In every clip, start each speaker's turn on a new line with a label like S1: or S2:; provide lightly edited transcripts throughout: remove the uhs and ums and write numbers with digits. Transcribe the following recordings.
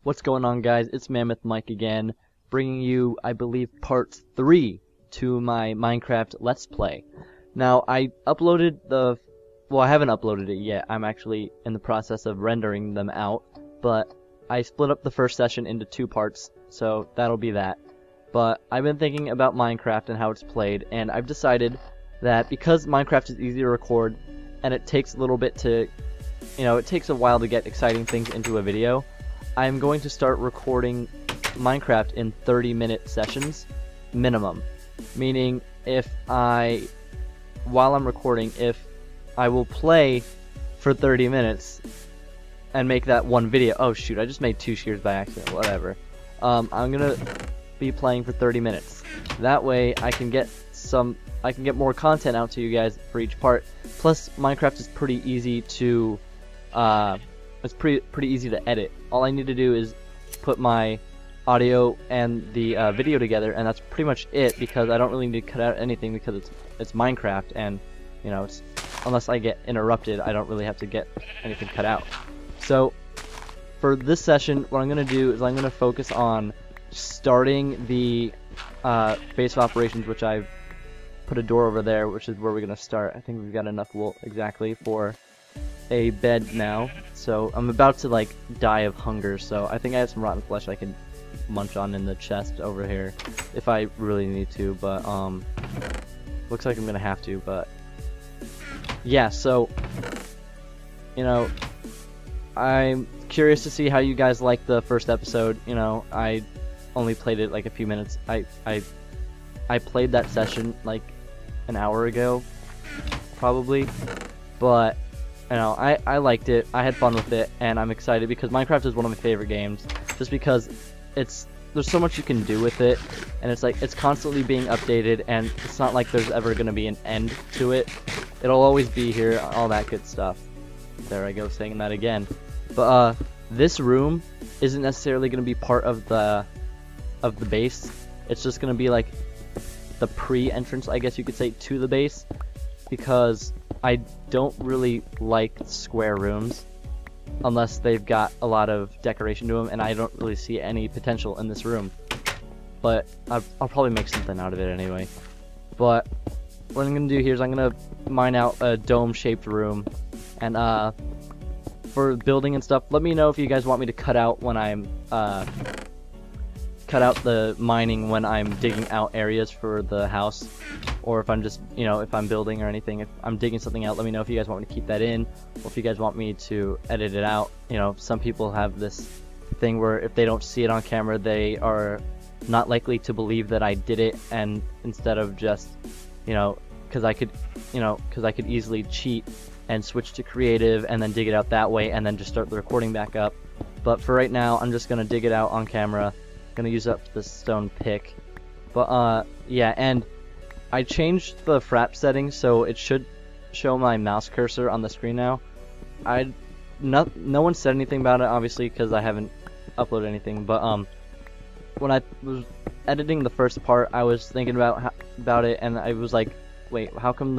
S1: What's going on, guys? It's MammothMike again, bringing you, I believe, part 3 to my Minecraft Let's Play. Now, I uploaded the... well, I haven't uploaded it yet. I'm actually in the process of rendering them out, but I split up the first session into 2 parts, so that'll be that. But I've been thinking about Minecraft and how it's played, and I've decided that because Minecraft is easy to record, and it takes a little bit to... it takes a while to get exciting things into a video, I'm going to start recording Minecraft in 30-minute sessions, minimum. Meaning, while I'm recording, if I will play for 30 minutes and make that one video. Oh shoot, I just made 2 shears by accident, whatever. I'm gonna be playing for 30 minutes. That way I can get more content out to you guys for each part. Plus, Minecraft is pretty easy to, it's pretty easy to edit. All I need to do is put my audio and the video together, and that's pretty much it, because I don't really need to cut out anything because it's Minecraft, and unless I get interrupted, I don't really have to get anything cut out. So for this session, what I'm going to do is I'm going to focus on starting the base of operations, which I've put a door over there, which is where we're going to start. I think we've got enough wool exactly for a bed now, so I'm about to die of hunger, so I think I have some rotten flesh I can munch on in the chest over here if I really need to, but looks like I'm gonna have to. But yeah, so I'm curious to see how you guys like the first episode. I only played it like a few minutes. I played that session like an hour ago probably, but I liked it, I had fun with it, and I'm excited because Minecraft is one of my favorite games, just because there's so much you can do with it, and it's constantly being updated, and it's not like there's ever going to be an end to it. It'll always be here, all that good stuff. There I go, saying that again. But this room isn't necessarily going to be part of the base. It's just going to be like the pre-entrance, I guess you could say, to the base, because I don't really like square rooms unless they've got a lot of decoration to them, and I don't really see any potential in this room. But I'll probably make something out of it anyway. But what I'm going to do here is I'm going to mine out a dome-shaped room, and for building and stuff, let me know if you guys want me to cut out when I'm cut out the mining when I'm digging out areas for the house, or if I'm just, if I'm building or anything, if I'm digging something out, let me know if you guys want me to keep that in, or if you guys want me to edit it out. Some people have this thing where if they don't see it on camera, they are not likely to believe that I did it, and instead of just, because I could easily cheat and switch to creative and then dig it out that way and then just start the recording back up. But for right now, I'm just gonna dig it out on camera. Gonna use up the stone pick. But yeah, and I changed the frap settings so it should show my mouse cursor on the screen now. No one said anything about it, obviously, because I haven't uploaded anything, but when I was editing the first part, I was thinking about it, and I was like, wait, how come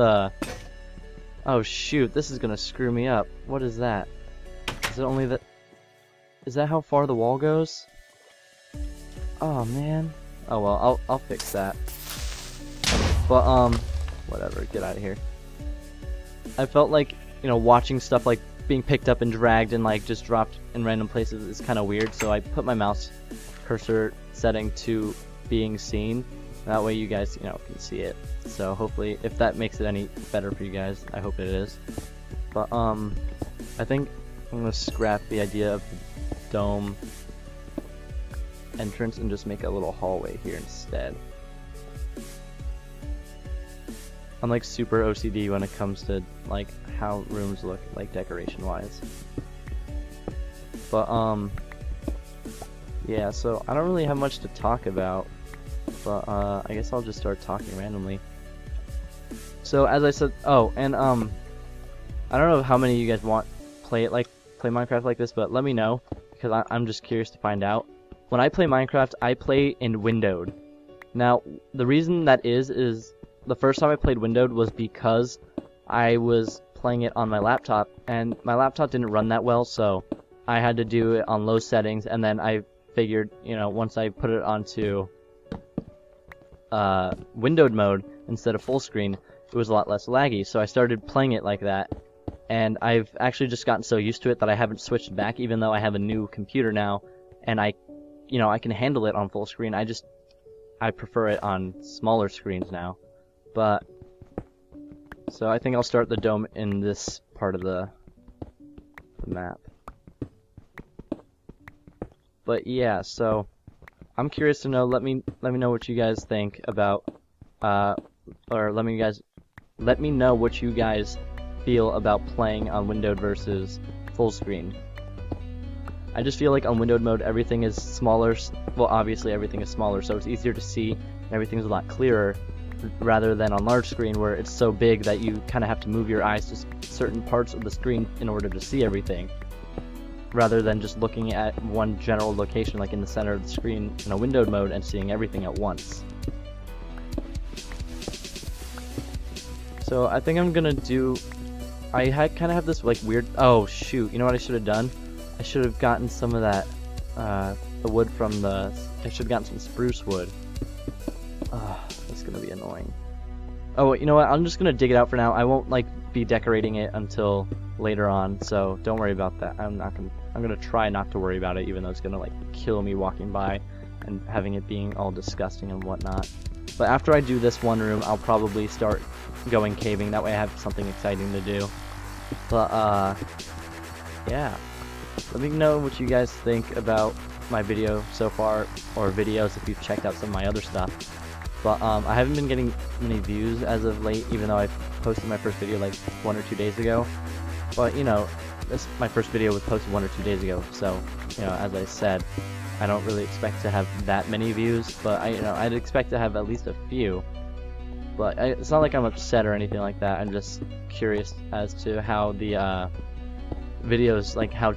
S1: oh shoot, this is gonna screw me up. What is that? Is it only that? Is that how far the wall goes? Oh man. Oh well, I'll fix that. But whatever, get out of here. I felt like, watching stuff like being picked up and dragged and just dropped in random places is kind of weird, so I put my mouse cursor setting to being seen. That way you guys, can see it. So hopefully, if that makes it any better for you guys, I hope it is. But I think I'm gonna scrap the idea of the dome entrance and just make a little hallway here instead. I'm super OCD when it comes to how rooms look decoration wise. But yeah, so I don't really have much to talk about, but I guess I'll just start talking randomly. So as I said, oh, and I don't know how many of you guys play Minecraft like this, but let me know, because I'm just curious to find out. When I play Minecraft, I play in windowed. Now, the reason that is the first time I played windowed was because I was playing it on my laptop, and my laptop didn't run that well, so I had to do it on low settings, and then I figured, you know, once I put it onto windowed mode instead of full screen, it was a lot less laggy. So I started playing it like that, and I've actually just gotten so used to it that I haven't switched back, even though I have a new computer now, and I can handle it on full screen. I prefer it on smaller screens now. But so I think I'll start the dome in this part of the map. But yeah, so I'm curious to know. Let me know what you guys think about, or let me know what you guys feel about playing on windowed versus full screen. I just feel like on windowed mode everything is smaller. Well, obviously everything is smaller, so it's easier to see, and everything's a lot clearer, rather than on large screen where it's so big that you kind of have to move your eyes to certain parts of the screen in order to see everything, rather than just looking at one general location like in the center of the screen in a windowed mode and seeing everything at once. So I think I'm gonna do, I kind of have this like weird, oh shoot, you know what I should have done? I should have gotten some of that, the wood from I should have gotten some spruce wood. That's gonna be annoying. Oh, you know what? I'm just gonna dig it out for now. I won't like be decorating it until later on, so don't worry about that. I'm gonna try not to worry about it, even though it's gonna like kill me walking by and having it being all disgusting and whatnot. But after I do this one room, I'll probably start going caving. That way I have something exciting to do. But yeah. Let me know what you guys think about my video so far, or videos if you've checked out some of my other stuff. But I haven't been getting many views as of late, even though I posted my first video like 1 or 2 days ago. But you know, my first video was posted 1 or 2 days ago, so you know, as I said, I don't really expect to have that many views, but I'd expect to have at least a few. But it's not like I'm upset or anything like that. I'm just curious as to how the videos, like how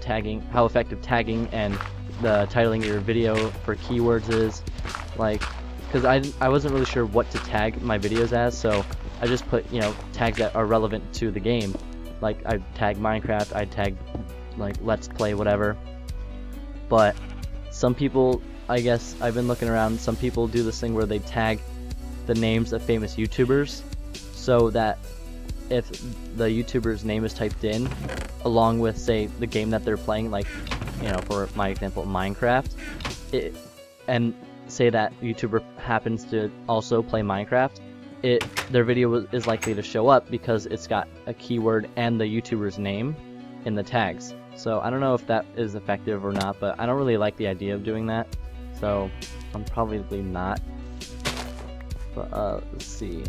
S1: effective tagging and the titling your video for keywords is, like, because I wasn't really sure what to tag my videos as, so I just put, you know, tags that are relevant to the game. Like I tag Minecraft, I tag like Let's Play, whatever. But some people, I guess I've been looking around, some people do this thing where they tag the names of famous YouTubers, so that if the YouTuber's name is typed in along with, say, the game that they're playing, like, you know, for my example, Minecraft, and say that YouTuber happens to also play Minecraft, their video is likely to show up because it's got a keyword and the YouTuber's name in the tags. So I don't know if that is effective or not, but I don't really like the idea of doing that, so I'm probably not. But let's see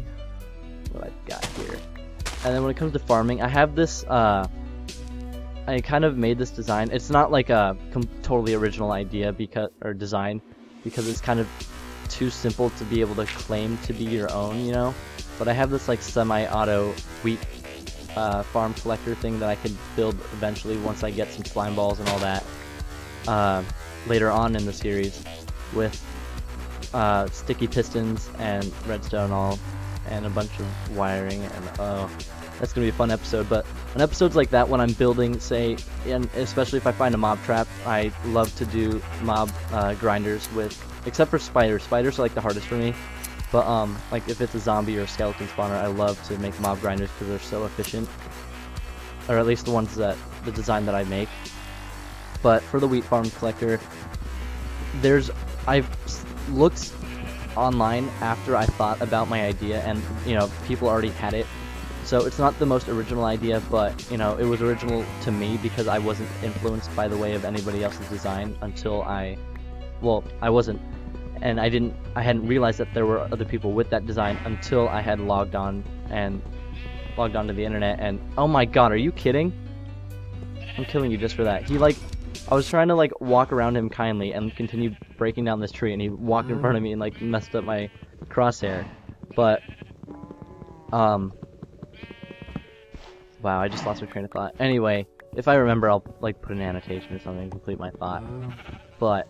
S1: what I've got here. And then when it comes to farming, I have this, I kind of made this design. It's not like a totally original idea design, because it's kind of too simple to be able to claim to be your own, you know? But I have this like semi-auto wheat farm collector thing that I could build eventually once I get some slime balls and all that later on in the series, with sticky pistons and redstone and a bunch of wiring, and that's gonna be a fun episode. But on episodes like that, when I'm building, say, and especially if I find a mob trap, I love to do mob grinders with, except for spiders. Spiders are like the hardest for me, but like if it's a zombie or a skeleton spawner, I love to make mob grinders because they're so efficient, or at least the ones that the design that I make. But for the wheat farm collector, I've looked online after I thought about my idea, and you know, people already had it, so it's not the most original idea, but you know, it was original to me because I wasn't influenced by the way of anybody else's design until I wasn't, and I hadn't realized that there were other people with that design until I had logged onto the internet. And oh my god, are you kidding? I'm killing you just for that. I was trying to like walk around him kindly and continue breaking down this tree, and he walked in front of me and like messed up my crosshair. But wow, I just lost my train of thought. Anyway, if I remember, I'll like put an annotation or something to complete my thought. But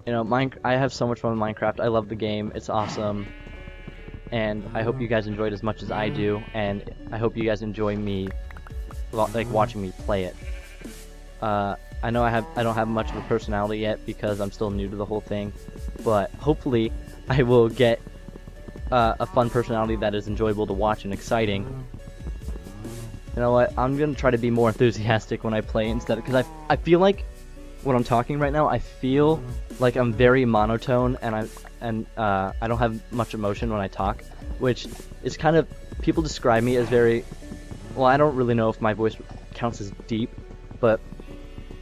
S1: you know, I have so much fun with Minecraft. I love the game. It's awesome. And I hope you guys enjoyed as much as I do, and I hope you guys enjoy me like watching me play it. I know I don't have much of a personality yet because I'm still new to the whole thing, but hopefully I will get a fun personality that is enjoyable to watch and exciting. You know what? I'm gonna try to be more enthusiastic when I play instead, because I feel like when I'm talking right now, I feel like I'm very monotone, and I don't have much emotion when I talk, which is kind of, people describe me as very, well, I don't really know if my voice counts as deep, but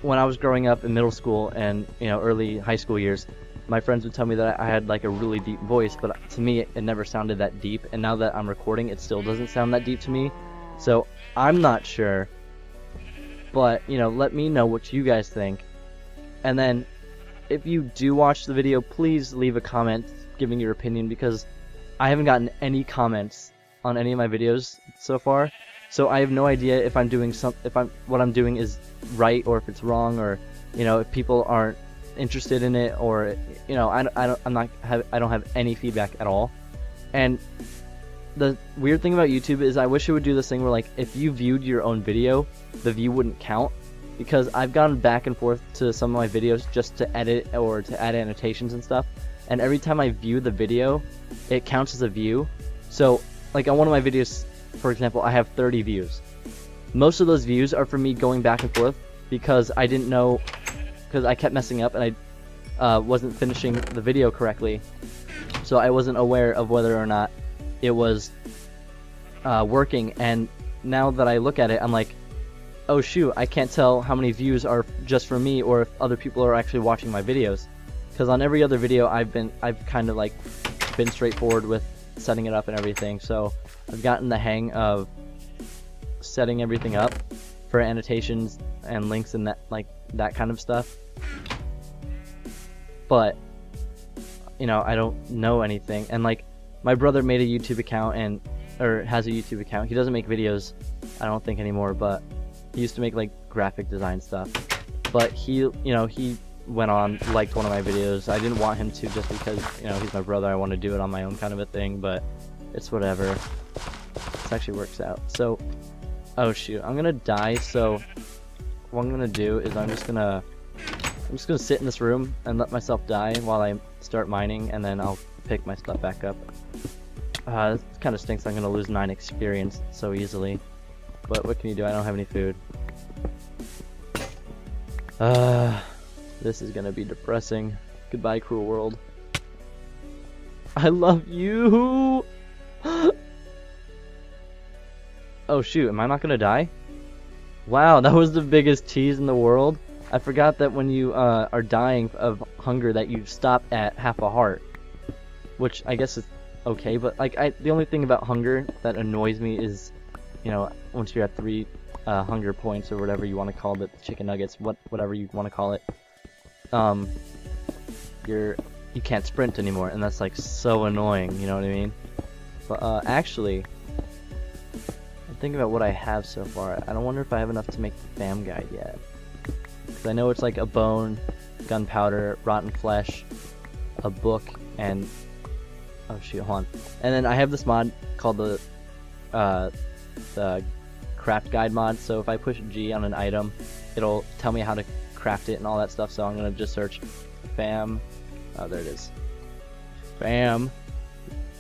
S1: when I was growing up in middle school and, you know, early high school years, my friends would tell me that I had like a really deep voice, but to me it never sounded that deep, and now that I'm recording, it still doesn't sound that deep to me. So I'm not sure, but, you know, let me know what you guys think. And then if you do watch the video, please leave a comment giving your opinion, because I haven't gotten any comments on any of my videos so far. So I have no idea if I'm doing what I'm doing is right, or if it's wrong, or, you know, if people aren't interested in it, or, you know, I don't have any feedback at all. And the weird thing about YouTube is I wish it would do this thing where, like, if you viewed your own video, the view wouldn't count, because I've gone back and forth to some of my videos just to edit or to add annotations and stuff, and every time I view the video, it counts as a view. So, like, on one of my videos, for example, I have 30 views. Most of those views are from me going back and forth because I didn't know, because I kept messing up and I wasn't finishing the video correctly, so I wasn't aware of whether or not it was working. And now that I look at it, I'm like, oh shoot, I can't tell how many views are just from me or if other people are actually watching my videos. Because on every other video I've kind of like been straightforward with setting it up and everything, so I've gotten the hang of setting everything up for annotations and links and that kind of stuff. But, you know, I don't know anything, and like, my brother made a YouTube account or has a YouTube account. He doesn't make videos, I don't think, anymore, but he used to make like graphic design stuff. But he went on, liked one of my videos. I didn't want him to, just because, you know, he's my brother. I want to do it on my own kind of a thing, but it's whatever. This actually works out. So, oh shoot, I'm gonna die. So what I'm gonna do is I'm just gonna sit in this room and let myself die while I start mining, and then I'll pick my stuff back up. This kind of stinks. I'm gonna lose 9 experience so easily, but what can you do? I don't have any food. This is gonna be depressing. Goodbye, cruel world. I love you! Oh shoot, am I not gonna die? Wow, that was the biggest tease in the world. I forgot that when you are dying of hunger that you stop at half a heart. Which I guess is okay, but like, the only thing about hunger that annoys me is, you know, once you're at 3 hunger points, or whatever you want to call it, chicken nuggets, whatever you want to call it, you can't sprint anymore, and that's like so annoying, you know what I mean? But actually, I'm thinking about what I have so far. I don't wonder if I have enough to make the fam guide yet, because I know it's like a bone, gunpowder, rotten flesh, a book, and oh shoot, hold on. And then I have this mod called the craft guide mod, so if I push G on an item, it'll tell me how to craft it and all that stuff. So I'm gonna just search fam, oh there it is, fam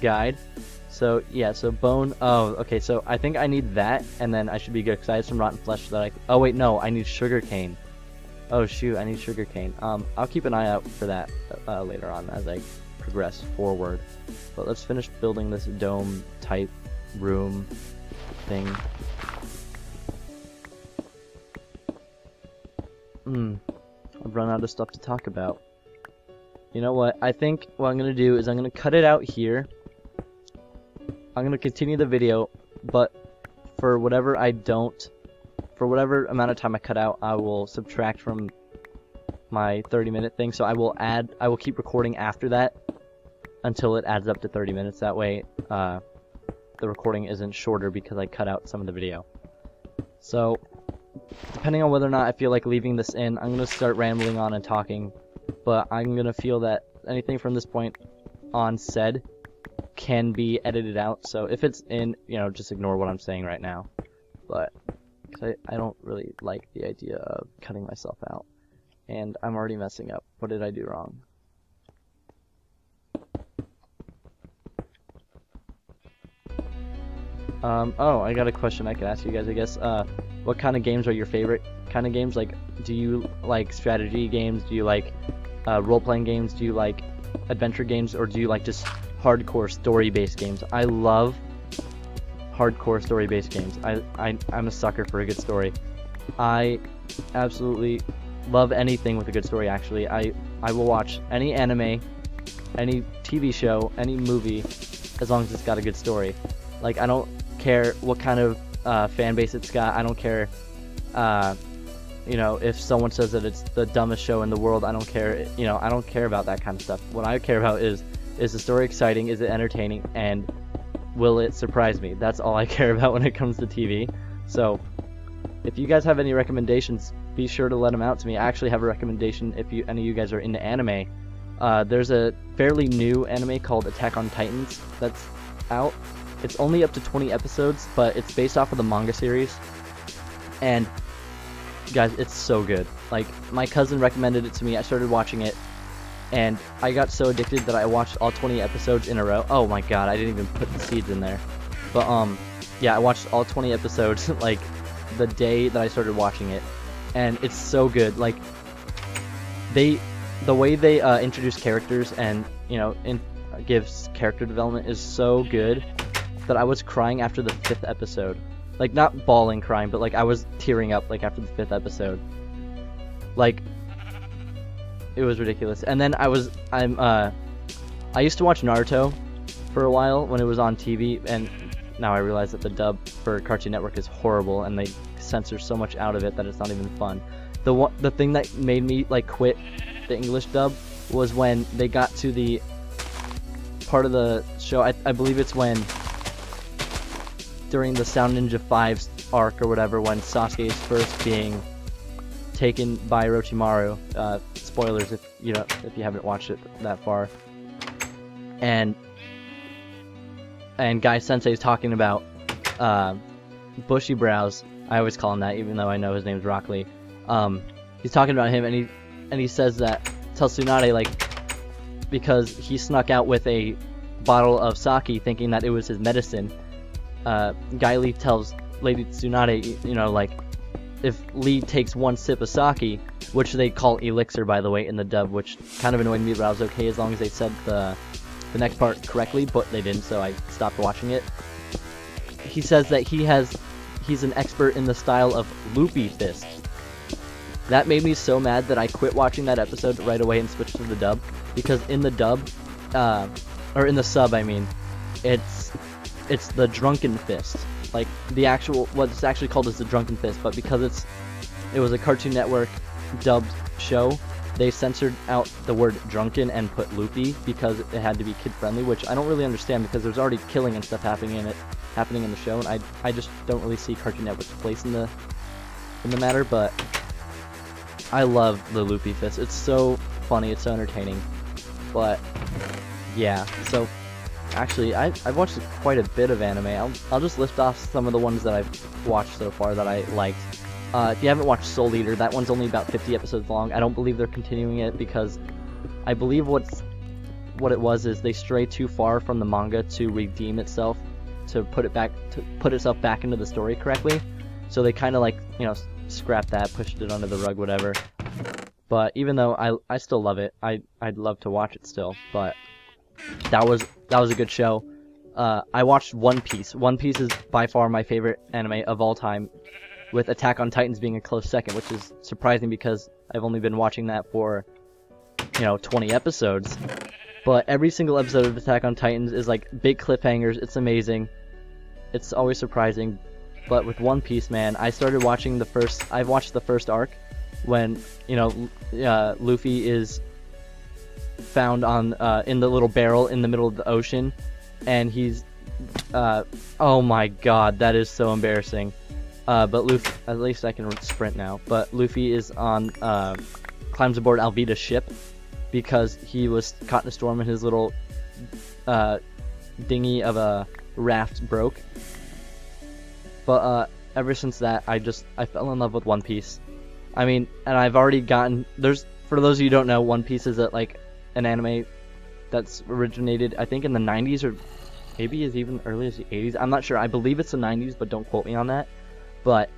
S1: guide. So yeah, so bone, oh okay, so I think I need that, and then I should be good, because I have some rotten flesh that oh wait, no, I need sugarcane. Oh shoot, I need sugarcane. I'll keep an eye out for that later on as I progress forward. But let's finish building this dome type room thing. I've run out of stuff to talk about. You know what? I think what I'm gonna do is I'm gonna cut it out here. I'm gonna continue the video, but for whatever amount of time I cut out, I will subtract from my 30-minute thing. So I will keep recording after that until it adds up to 30 minutes. That way, the recording isn't shorter because I cut out some of the video. So, depending on whether or not I feel like leaving this in, I'm gonna start rambling on and talking, but I'm gonna feel that anything from this point on said can be edited out. So if it's in, you know, just ignore what I'm saying right now. But because I don't really like the idea of cutting myself out. And I'm already messing up. What did I do wrong? Oh, I got a question I can ask you guys, I guess. What kind of games are your favorite kind of games? Like, do you like strategy games? Do you like role-playing games? Do you like adventure games? Or do you like just hardcore story-based games? I love hardcore story-based games. I'm a sucker for a good story. I absolutely love anything with a good story, actually. I will watch any anime, any TV show, any movie, as long as it's got a good story. Like, I don't care what kind of fan base it's got. I don't care, you know, if someone says that it's the dumbest show in the world. I don't care, you know, I don't care about that kind of stuff. What I care about is the story exciting, is it entertaining, and will it surprise me? That's all I care about when it comes to TV. So, if you guys have any recommendations, be sure to let them out to me. I actually have a recommendation if any of you guys are into anime. There's a fairly new anime called Attack on Titans that's out. It's only up to 20 episodes, but it's based off of the manga series. And, guys, it's so good. Like, my cousin recommended it to me. I started watching it, and I got so addicted that I watched all 20 episodes in a row. Oh my god, I didn't even put the seeds in there. But, yeah, I watched all 20 episodes, like, the day that I started watching it. And it's so good. Like, the way they introduce characters and, you know, gives character development is so good that I was crying after the 5th episode. Like, not bawling crying, but like I was tearing up like after the 5th episode. Like, it was ridiculous. And then I used to watch Naruto for a while when it was on TV, and now I realize that the dub for Cartoon Network is horrible and they censor so much out of it that it's not even fun. The thing that made me like quit the English dub was when they got to the part of the show, I believe it's when during the Sound Ninja 5's arc or whatever, when Sasuke is first being taken by Orochimaru. Spoilers if you haven't watched it that far. And Guy Sensei is talking about Bushy Brows. I always call him that, even though I know his name's Rock Lee. He's talking about him, and he says that, tells Tsunade, like, because he snuck out with a bottle of sake thinking that it was his medicine. Guy Lee tells Lady Tsunade, you know, like, if Lee takes one sip of sake, which they call elixir, by the way, in the dub, which kind of annoyed me, but I was okay as long as they said the next part correctly, but they didn't, so I stopped watching it. He says that he's an expert in the style of loopy fist. That made me so mad that I quit watching that episode right away and switched to the dub, because in the dub, or in the sub, I mean, it's the drunken fist. Like, what it's actually called is the drunken fist, but because it was a Cartoon Network dubbed show, they censored out the word drunken and put loopy because it had to be kid friendly, which I don't really understand because there's already killing and stuff happening in the show, and I just don't really see Cartoon Network's place in the matter. But I love the loopy fist. It's so funny, it's so entertaining. But yeah, so actually I've watched quite a bit of anime. I'll just list off some of the ones that I've watched so far that I liked. If you haven't watched Soul Eater, that one's only about 50 episodes long. I don't believe they're continuing it because I believe what it was is they stray too far from the manga to redeem itself, to put itself back into the story correctly. So they kind of, like, you know, scrapped that, pushed it under the rug, whatever. But even though I still love it, I'd love to watch it still. But that was a good show. I watched One Piece. One Piece is by far my favorite anime of all time, with Attack on Titans being a close second, which is surprising because I've only been watching that for, 20 episodes. But every single episode of Attack on Titans is like big cliffhangers. It's amazing. It's always surprising. But with One Piece, man, I've watched the first arc when, Luffy is found in the little barrel in the middle of the ocean, and he's, oh my god, that is so embarrassing. But Luffy, at least I can sprint now, but Luffy is climbs aboard Alvida's ship because he was caught in a storm and his little dinghy of a raft broke. But ever since that, I fell in love with One Piece. I mean, and I've already gotten, for those of you who don't know, One Piece is like an anime that's originated, I think, in the 90s, or maybe as even early as the 80s. I'm not sure. I believe it's the 90s, but don't quote me on that. But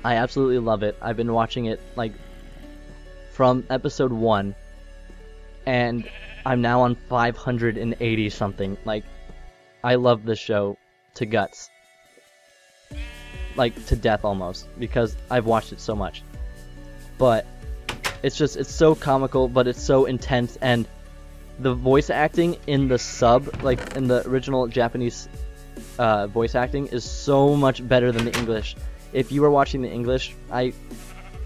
S1: I absolutely love it. I've been watching it like from episode 1, and I'm now on 580 something. Like, I love this show to guts. Like, to death almost, because I've watched it so much. But it's so comical, but it's so intense, and the voice acting in the sub, like in the original Japanese voice acting, is so much better than the English. If you are watching the English, I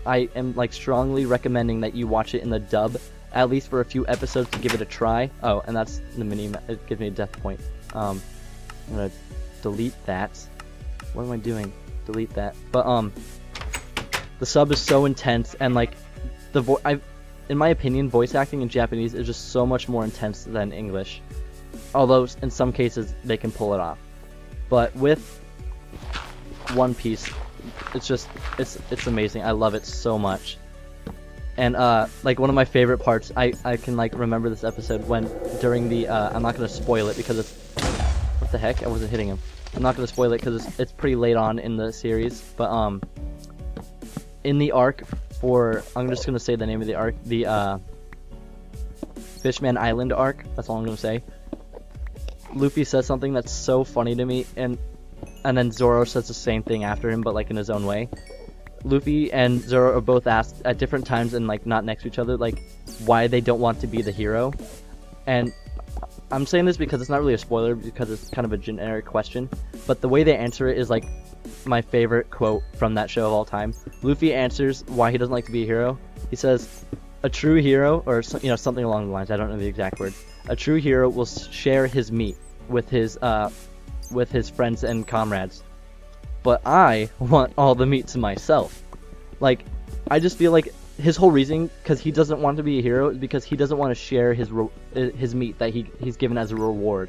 S1: am like strongly recommending that you watch it in the dub, at least for a few episodes, to give it a try. Oh, and that's the Minimap. It gives me a death point. I'm gonna delete that. What am I doing? Delete that. But the sub is so intense, and like in my opinion, voice acting in Japanese is just so much more intense than English. Although in some cases they can pull it off. But with One Piece, it's amazing. I love it so much. And like one of my favorite parts, I can like remember this episode when during the I'm not gonna spoil it because it's, what the heck? I wasn't hitting him. I'm not gonna spoil it because it's pretty late on in the series. But in the arc for, I'm just gonna say the name of the arc, the Fishman Island arc. That's all I'm gonna say. Luffy says something that's so funny to me, and then Zoro says the same thing after him, but like in his own way. Luffy and Zoro are both asked at different times and like not next to each other, like why they don't want to be the hero. And I'm saying this because it's not really a spoiler, because it's kind of a generic question, but the way they answer it is like my favorite quote from that show of all time. Luffy answers why he doesn't like to be a hero. He says, "A true hero," or something along the lines. I don't know the exact words. "A true hero will share his meat with his friends and comrades. But I want all the meat to myself." Like, I just feel like his whole reason, because he doesn't want to be a hero, is because he doesn't want to share his meat that he's given as a reward.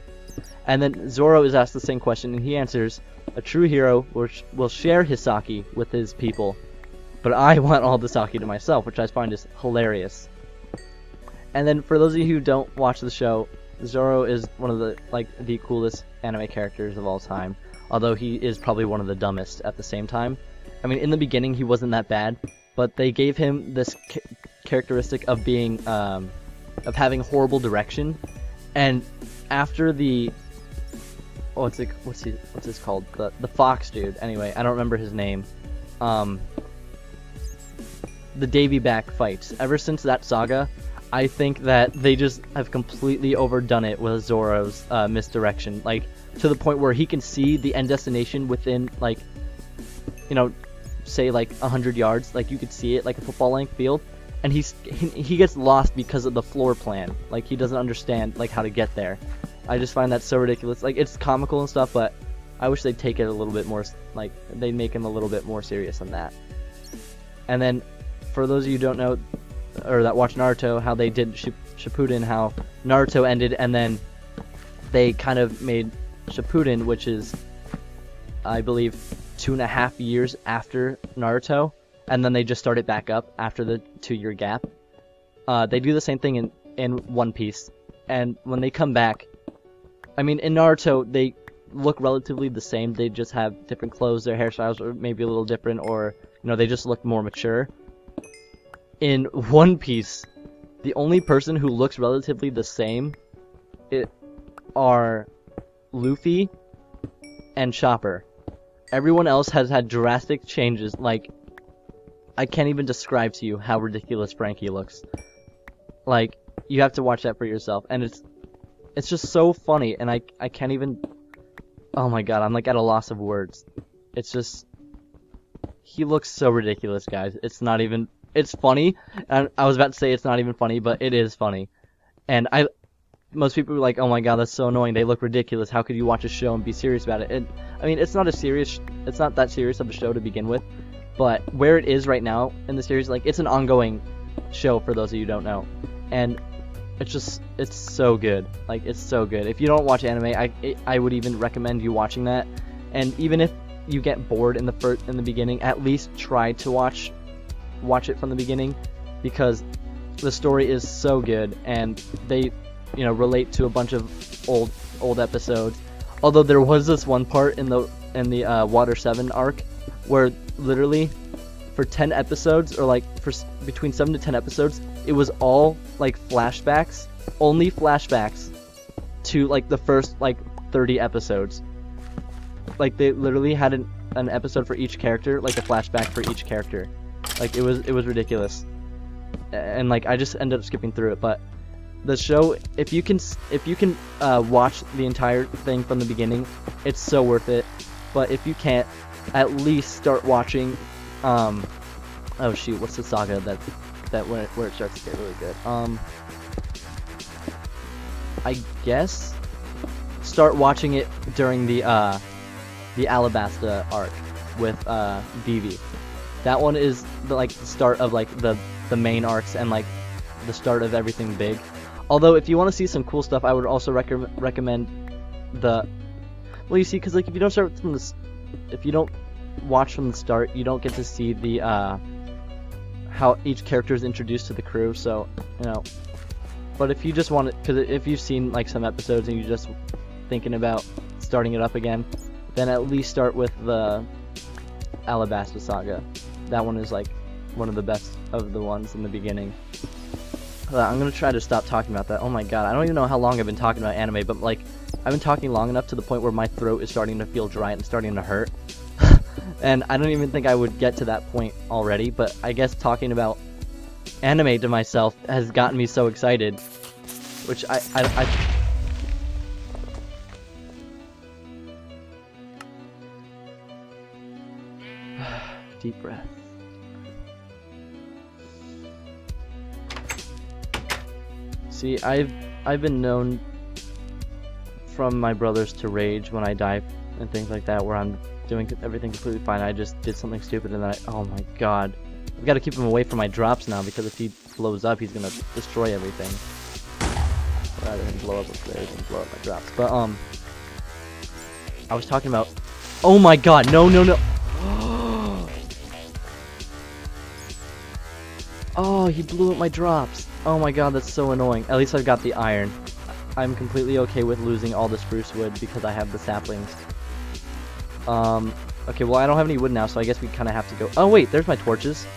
S1: And then Zoro is asked the same question, and he answers, "A true hero will share his sake with his people, but I want all the sake to myself," which I find is hilarious. And then for those of you who don't watch the show, Zoro is one of the coolest anime characters of all time, although he is probably one of the dumbest at the same time. I mean, in the beginning he wasn't that bad, but they gave him this characteristic of being of having horrible direction, and after the what's this called, the fox dude, anyway, I don't remember his name, the Davy Back fights, ever since that saga, I think that they just have completely overdone it with Zoro's misdirection, like to the point where he can see the end destination within, like, say like 100 yards, like you could see it like a football length field, and he gets lost because of the floor plan. Like, he doesn't understand like how to get there. I just find that so ridiculous. Like, it's comical and stuff, but I wish they'd take it a little bit more, like they'd make him a little bit more serious than that. And then for those of you who don't know, or that watch Naruto, how they did Shippuden, how Naruto ended, and then they kind of made Shippuden, which is, I believe, 2.5 years after Naruto, and then they just started back up after the 2-year gap. They do the same thing in One Piece, and when they come back, I mean, in Naruto, they look relatively the same. They just have different clothes, their hairstyles are maybe a little different, or, they just look more mature. In One Piece, the only person who looks relatively the same are Luffy and Chopper. Everyone else has had drastic changes. Like, I can't even describe to you how ridiculous Frankie looks. Like, you have to watch that for yourself, and it's just so funny, and I can't even, oh my god, I'm like at a loss of words. It's just, he looks so ridiculous, guys. It's not even, it's funny, and I was about to say it's not even funny, but it is funny. And most people are like, "Oh my god, that's so annoying, they look ridiculous, how could you watch a show and be serious about it?" And I mean, it's not that serious of a show to begin with, but where it is right now in the series, like, it's an ongoing show for those of you who don't know, and it's so good. Like, it's so good. If you don't watch anime, I would even recommend you watching that. And even if you get bored in the beginning, at least try to watch it from the beginning, because the story is so good, and they, you know, relate to a bunch of old episodes. Although there was this one part in the Water 7 arc where literally for 10 episodes, or like for between 7 to 10 episodes, it was all like flashbacks, only flashbacks to like the first like 30 episodes. Like they literally had an episode for each character, like a flashback for each character. Like it was ridiculous. And like I just ended up skipping through it, but the show, if you can watch the entire thing from the beginning, it's so worth it. But if you can't, at least start watching oh shoot, what's the saga that where it starts to get really good? I guess start watching it during the Alabasta arc with Vivi. That one is the start of like the main arcs and like the start of everything big. Although if you want to see some cool stuff, I would also recommend the, well, you see, because like if you don't watch from the start, you don't get to see the how each character is introduced to the crew. So, you know, but if you just want it, because if you've seen like some episodes and you're just thinking about starting it up again, then at least start with the Alabasta saga. That one is like one of the best of the ones in the beginning. I'm gonna try to stop talking about that. Oh my god, I don't even know how long I've been talking about anime, but like I've been talking long enough to the point where my throat is starting to feel dry and starting to hurt. And I don't even think I would get to that point already, but I guess talking about anime to myself has gotten me so excited, which I deep breath. See, I've been known from my brothers to rage when I die and things like that, where I'm doing everything completely fine. I just did something stupid and then oh my god. I've got to keep him away from my drops now, because if he blows up, he's gonna destroy everything. Rather than blow up upstairs and blow up my drops. But I was talking about, oh my god, no. Oh, he blew up my drops. Oh my god, that's so annoying. At least I've got the iron. I'm completely okay with losing all the spruce wood because I have the saplings. Okay, well I don't have any wood now, so I guess we kind of have to go. Oh wait, there's my torches.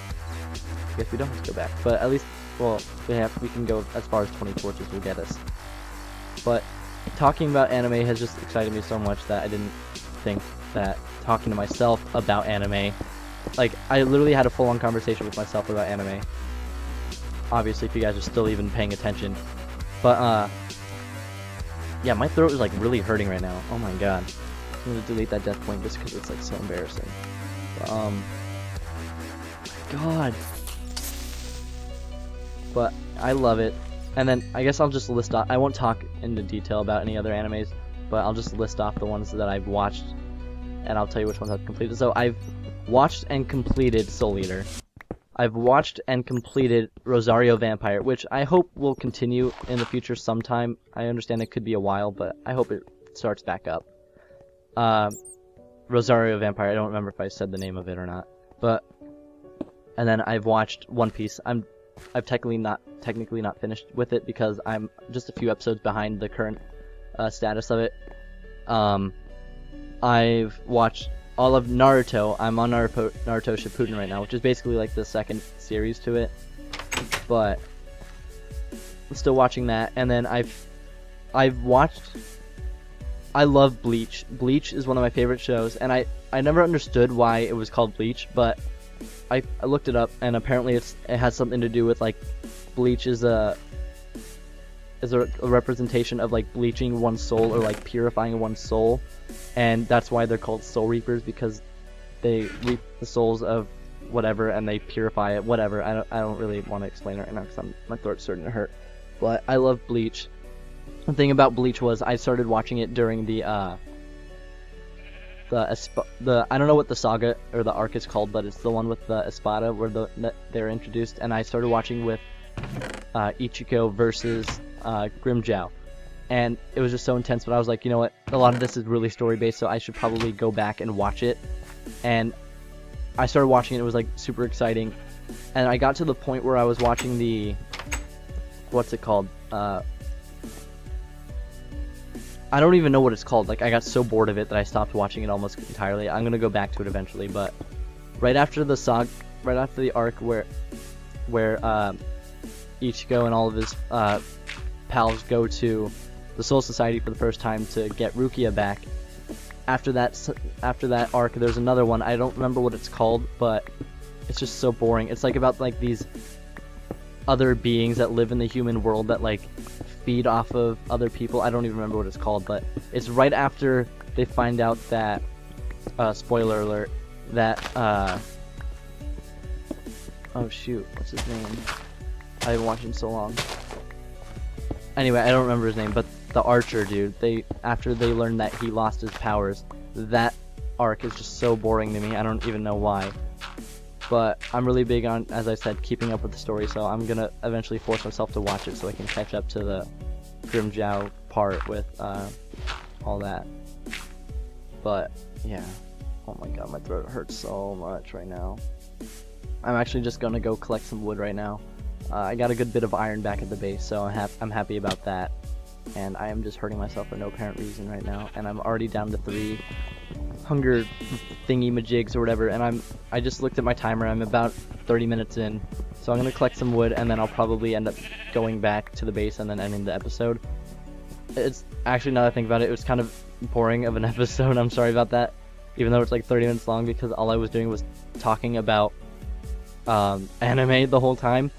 S1: I guess we don't have to go back, but at least, well, we can go as far as 20 torches will get us. But talking about anime has just excited me so much that I didn't think that talking to myself about anime, like I literally had a full-on conversation with myself about anime. Obviously, if you guys are still even paying attention. But, yeah, my throat is, like, really hurting right now. Oh my god. I'm gonna delete that death point just because it's, like, so embarrassing. But, god. But, I love it. And then, I guess I'll just list off, I won't talk into detail about any other animes, but I'll just list off the ones that I've watched, and I'll tell you which ones I've completed. So, I've watched and completed Soul Eater. I've watched and completed Rosario Vampire, which I hope will continue in the future sometime. I understand it could be a while, but I hope it starts back up. Rosario Vampire, I don't remember if I said the name of it or not. But, and then I've watched One Piece. I've technically not finished with it because I'm just a few episodes behind the current status of it. I've watched all of Naruto. I'm on Naruto Shippuden right now, which is basically like the second series to it. But I'm still watching that. And then I've watched, I love Bleach. Bleach is one of my favorite shows, and I never understood why it was called Bleach, but I looked it up, and apparently it has something to do with like Bleach is a representation of like bleaching one's soul, or like purifying one's soul, and that's why they're called soul reapers, because they reap the souls of whatever and they purify it. Whatever, I don't really want to explain it right now because my throat's starting to hurt. But I love Bleach. The thing about Bleach was I started watching it during the I don't know what the saga or the arc is called, but it's the one with the Espada where they're introduced, and I started watching with Ichiko versus Grimmjow, and it was just so intense. But I was like, you know what, a lot of this is really story based, so I should probably go back and watch it and I started watching it. It was like super exciting, and I got to the point where I was watching the, what's it called? I don't even know what it's called. Like, I got so bored of it that I stopped watching it almost entirely. I'm gonna go back to it eventually, but right after the arc where Ichigo and all of his pals go to the Soul Society for the first time to get Rukia back. After that arc, there's another one. I don't remember what it's called, but it's just so boring. It's like about like these other beings that live in the human world that like feed off of other people. I don't even remember what it's called, but it's right after they find out that spoiler alert, that oh shoot, what's his name? I haven't watched him so long. Anyway, I don't remember his name, but the archer dude, after they learn that he lost his powers, that arc is just so boring to me. I don't even know why. But I'm really big on, as I said, keeping up with the story, so I'm gonna eventually force myself to watch it so I can catch up to the Grimmjow part with all that. But yeah, oh my god, my throat hurts so much right now. I'm actually just gonna go collect some wood right now. I got a good bit of iron back at the base, so I'm happy about that. And I am just hurting myself for no apparent reason right now, and I'm already down to 3 hunger thingy majigs or whatever, and I just looked at my timer. I'm about 30 minutes in, so I'm gonna collect some wood, and then I'll probably end up going back to the base and then ending the episode. It's actually, now that I think about it, it was kind of boring of an episode. I'm sorry about that, even though it's like 30 minutes long, because all I was doing was talking about anime the whole time.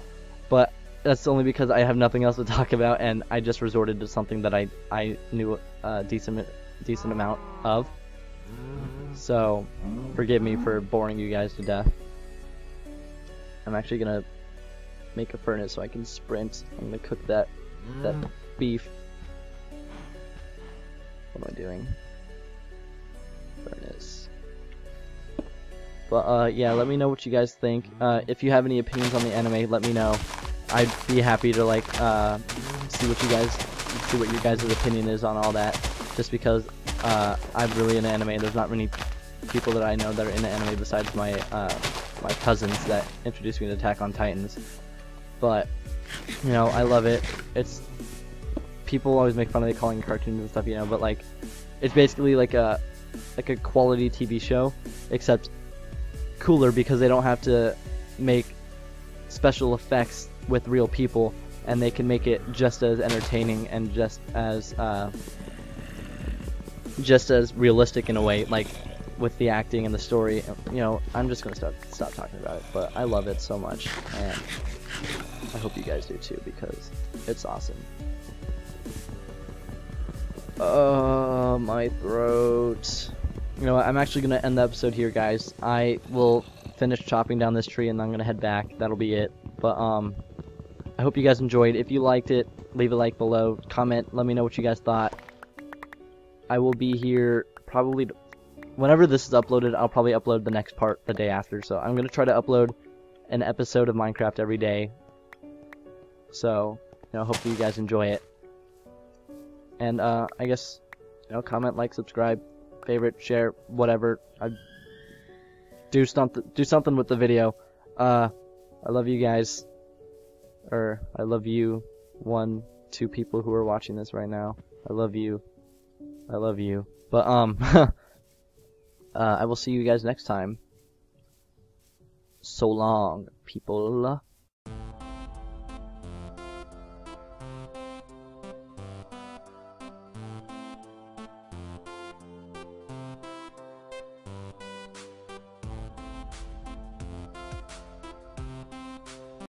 S1: But that's only because I have nothing else to talk about, and I just resorted to something that I knew a decent amount of. So, forgive me for boring you guys to death. I'm actually gonna make a furnace so I can sprint. I'm gonna cook that beef. What am I doing? Furnace. But yeah, let me know what you guys think. If you have any opinions on the anime, let me know. I'd be happy to like see what your guys' opinion is on all that. Just because I'm really into anime. There's not many people that I know that are into anime besides my my cousins that introduced me to Attack on Titans. But you know, I love it. It's, people always make fun of it calling it cartoons and stuff, you know, but like it's basically like a quality TV show, except cooler because they don't have to make special effects with real people, and they can make it just as entertaining and just as realistic in a way, like with the acting and the story. You know, I'm just gonna stop talking about it, but I love it so much, and I hope you guys do too, because it's awesome. My throat. You know what, I'm actually gonna end the episode here, guys. I will finish chopping down this tree and then I'm gonna head back. That'll be it. But I hope you guys enjoyed. If you liked it, leave a like below, comment, let me know what you guys thought. I will be here probably whenever this is uploaded. I'll probably upload the next part the day after, so I'm gonna try to upload an episode of Minecraft every day. So, you know, hopefully you guys enjoy it. And I guess, you know, comment, like, subscribe, favorite, share, whatever. Do something with the video. I love you guys. Or I love you, 1, 2 people who are watching this right now. I love you. I love you. But I will see you guys next time. So long, people.